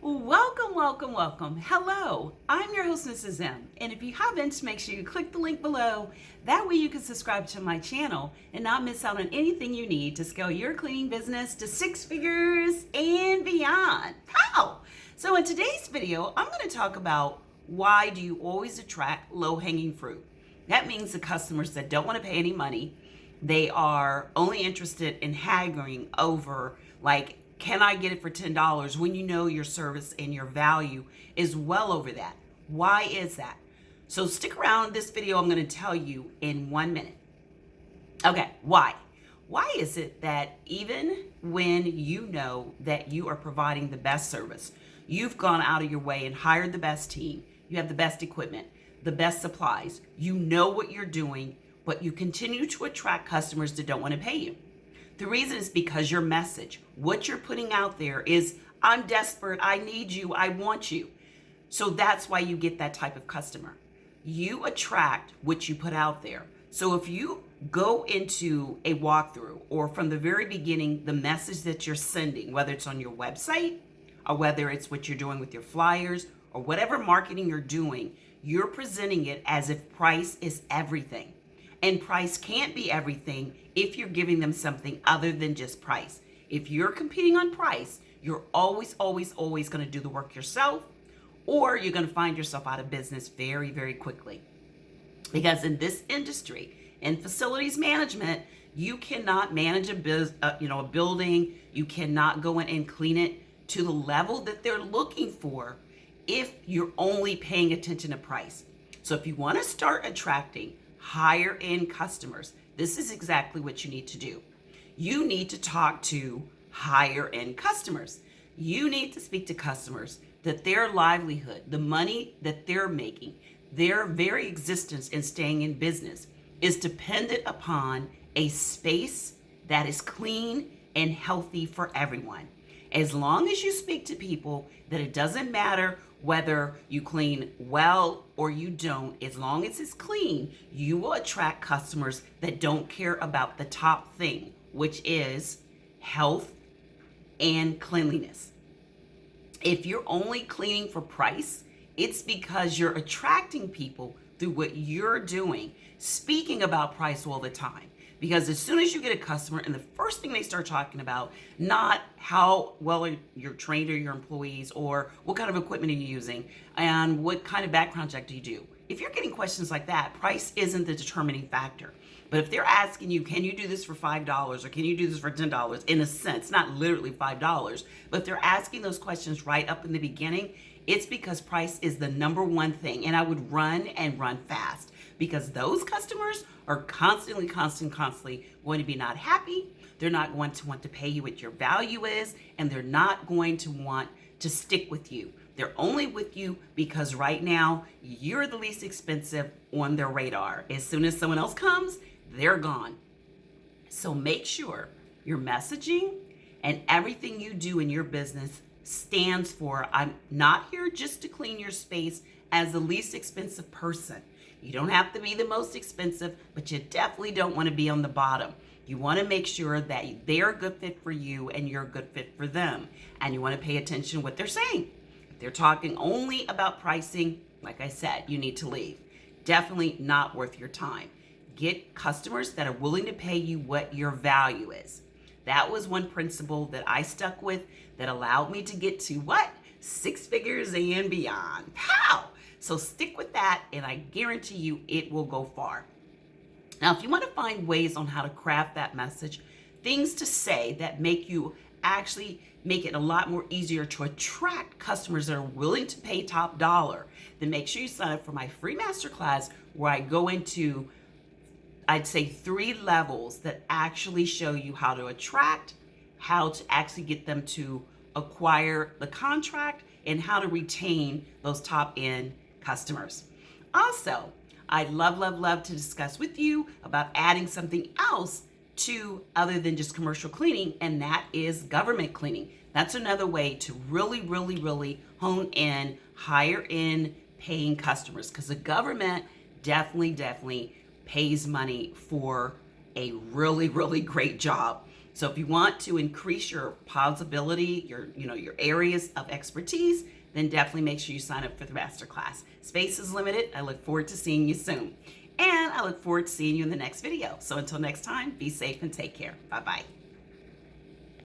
Welcome, welcome, welcome. Hello, I'm your host, Mrs. M. And if you haven't, make sure you click the link below. That way you can subscribe to my channel and not miss out on anything you need to scale your cleaning business to six figures and beyond. How? So in today's video, I'm going to talk about why do you always attract low-hanging fruit. That means the customers that don't want to pay any money. They are only interested in haggling over, like, can I get it for $10 when you know your service and your value is well over that? Why is that? So stick around. This video I'm going to tell you in 1 minute. Okay, why? Why is it that even when you know that you are providing the best service, you've gone out of your way and hired the best team, you have the best equipment, the best supplies, you know what you're doing, but you continue to attract customers that don't want to pay you? The reason is because your message, what you're putting out there is, I'm desperate, I need you, I want you. So that's why you get that type of customer. You attract what you put out there. So if you go into a walkthrough or from the very beginning, the message that you're sending, whether it's on your website or whether it's what you're doing with your flyers or whatever marketing you're doing, you're presenting it as if price is everything. And price can't be everything if you're giving them something other than just price. If you're competing on price, you're always going to do the work yourself, or you're going to find yourself out of business very, very quickly. Because in this industry, in facilities management, you cannot manage a building. You cannot go in and clean it to the level that they're looking for if you're only paying attention to price. So if you want to start attracting higher end customers, this is exactly what you need to do. You need to talk to higher end customers. You need to speak to customers that their livelihood, the money that they're making, their very existence in staying in business is dependent upon a space that is clean and healthy for everyone. As long as you speak to people that it doesn't matter whether you clean well or you don't, as long as it's clean, you will attract customers that don't care about the top thing, which is health and cleanliness. If you're only cleaning for price, it's because you're attracting people through what you're doing, speaking about price all the time. Because as soon as you get a customer and the first thing they start talking about, not how well you're trained or your employees or what kind of equipment are you using and what kind of background check do you do. If you're getting questions like that, price isn't the determining factor. But if they're asking you, can you do this for $5 or can you do this for $10? In a sense, not literally $5, but if they're asking those questions right up in the beginning, it's because price is the number one thing. And I would run fast because those customers are constantly going to be not happy. They're not going to want to pay you what your value is, and they're not going to want to stick with you. They're only with you because right now you're the least expensive on their radar. As soon as someone else comes, they're gone. So make sure your messaging and everything you do in your business stands for, I'm not here just to clean your space as the least expensive person. You don't have to be the most expensive, but you definitely don't want to be on the bottom. You want to make sure that they're a good fit for you and you're a good fit for them. And you want to pay attention to what they're saying. If they're talking only about pricing, like I said, you need to leave. Definitely not worth your time. Get customers that are willing to pay you what your value is. That was one principle that I stuck with that allowed me to get to what? Six figures and beyond. How? So stick with that, and I guarantee you it will go far. Now, if you want to find ways on how to craft that message, things to say that make you actually make it a lot more easier to attract customers that are willing to pay top dollar, then make sure you sign up for my free masterclass where I go into, I'd say, 3 levels that actually show you how to attract, how to actually get them to acquire the contract, and how to retain those top end customers. Also, I'd love to discuss with you about adding something else to other than just commercial cleaning, and that is government cleaning. That's another way to really hone in higher end paying customers, because the government definitely pays money for a really great job. So if you want to increase your possibility, your areas of expertise, then definitely make sure you sign up for the Masterclass. Space is limited. I look forward to seeing you soon. And I look forward to seeing you in the next video. So until next time, be safe and take care. Bye-bye.